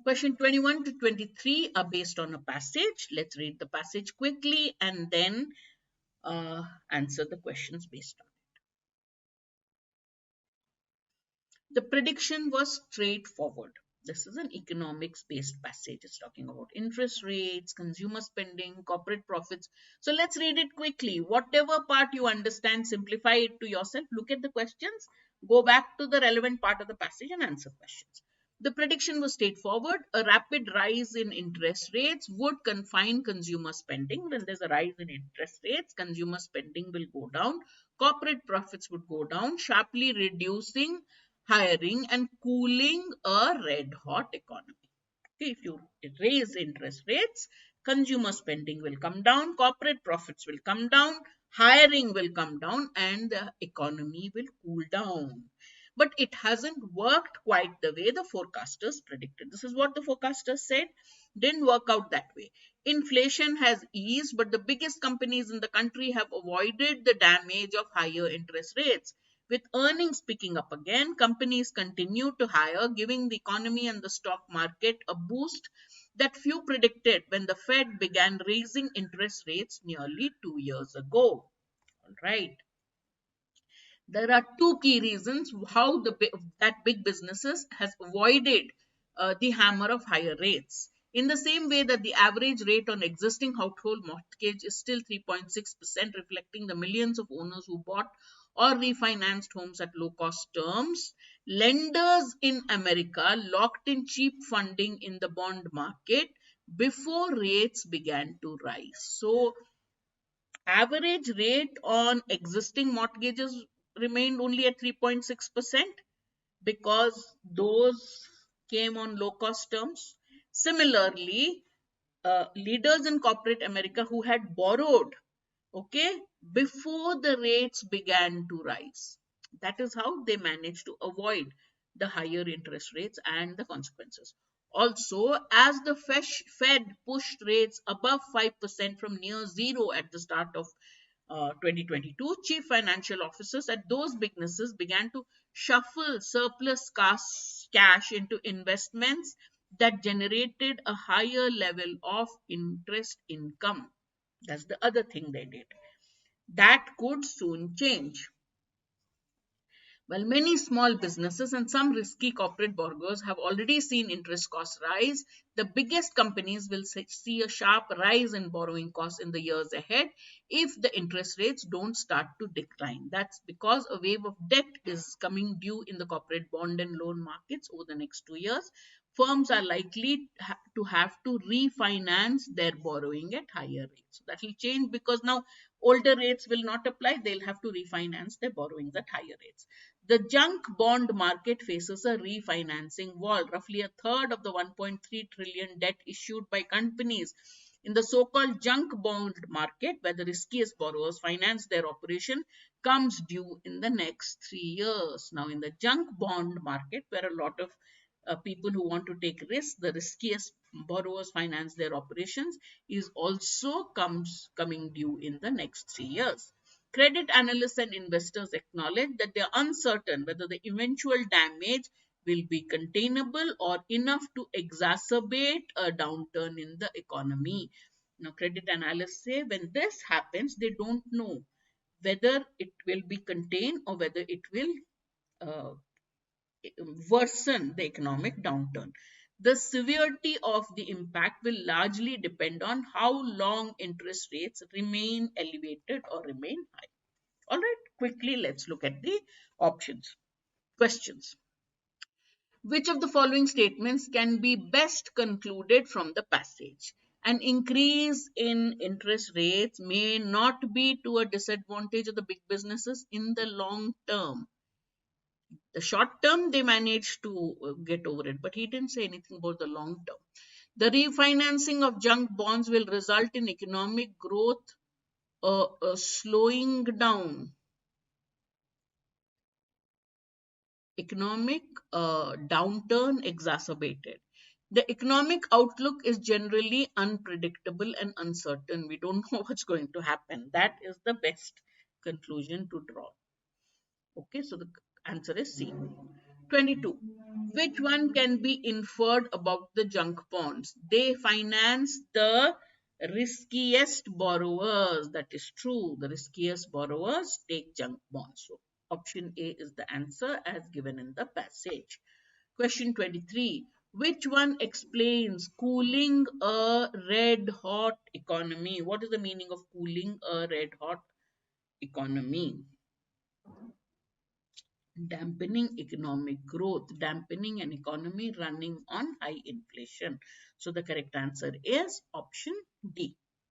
Question 21 to 23 are based on a passage. Let's read the passage quickly and then answer the questions based on it. The prediction was straightforward. This is an economics based passage. It's talking about interest rates, consumer spending, corporate profits. So let's read it quickly. Whatever part you understand, simplify it to yourself. Look at the questions, go back to the relevant part of the passage and answer questions. The prediction was straightforward. A rapid rise in interest rates would confine consumer spending. When there's a rise in interest rates, consumer spending will go down. Corporate profits would go down, sharply reducing hiring and cooling a red hot economy. Okay, if you raise interest rates, consumer spending will come down, corporate profits will come down, hiring will come down, and the economy will cool down. But it hasn't worked quite the way the forecasters predicted. This is what the forecasters said. Didn't work out that way. Inflation has eased, but the biggest companies in the country have avoided the damage of higher interest rates. With earnings picking up again, companies continue to hire, giving the economy and the stock market a boost that few predicted when the Fed began raising interest rates nearly 2 years ago. All right. There are two key reasons how that big businesses has avoided the hammer of higher rates. In the same way that the average rate on existing household mortgage is still 3.6%, reflecting the millions of owners who bought or refinanced homes at low cost terms, lenders in America locked in cheap funding in the bond market before rates began to rise. So average rate on existing mortgages remained only at 3.6% because those came on low cost terms. Similarly, leaders in corporate America who had borrowed, okay, before the rates began to rise. That is how they managed to avoid the higher interest rates and the consequences. Also, as the Fed pushed rates above 5% from near zero at the start of 2022, chief financial officers at those businesses began to shuffle surplus cash into investments that generated a higher level of interest income. That's the other thing they did. That could soon change. While many small businesses and some risky corporate borrowers have already seen interest costs rise, the biggest companies will see a sharp rise in borrowing costs in the years ahead if the interest rates don't start to decline. That's because a wave of debt is coming due in the corporate bond and loan markets over the next 2 years. Firms are likely to have to refinance their borrowing at higher rates. So that will change because now older rates will not apply. They'll have to refinance their borrowings at higher rates. The junk bond market faces a refinancing wall. Roughly a third of the 1.3 trillion debt issued by companies in the so-called junk bond market, where the riskiest borrowers finance their operation, comes due in the next 3 years. Now, in the junk bond market, where a lot of people who want to take risks, the riskiest borrowers finance their operations, is also coming due in the next 3 years. Credit analysts and investors acknowledge that they are uncertain whether the eventual damage will be containable or enough to exacerbate a downturn in the economy. Now, credit analysts say when this happens, they don't know whether it will be contained or whether it will uh, worsen the economic downturn. The severity of the impact will largely depend on how long interest rates remain elevated or remain high. All right, quickly let's look at the options. Questions. Which of the following statements can be best concluded from the passage? An increase in interest rates may not be to a disadvantage of the big businesses in the long term. The short term, they managed to get over it, but he didn't say anything about the long term. The refinancing of junk bonds will result in economic growth slowing down. Economic downturn exacerbated. The economic outlook is generally unpredictable and uncertain. We don't know what's going to happen. That is the best conclusion to draw. Okay, so the answer is C. 22. Which one can be inferred about the junk bonds? They finance the riskiest borrowers. That is true. The riskiest borrowers take junk bonds. So option A is the answer as given in the passage. Question 23. Which one explains cooling a red hot economy? What is the meaning of cooling a red hot economy? Dampening economic growth, dampening an economy running on high inflation. So the correct answer is option D.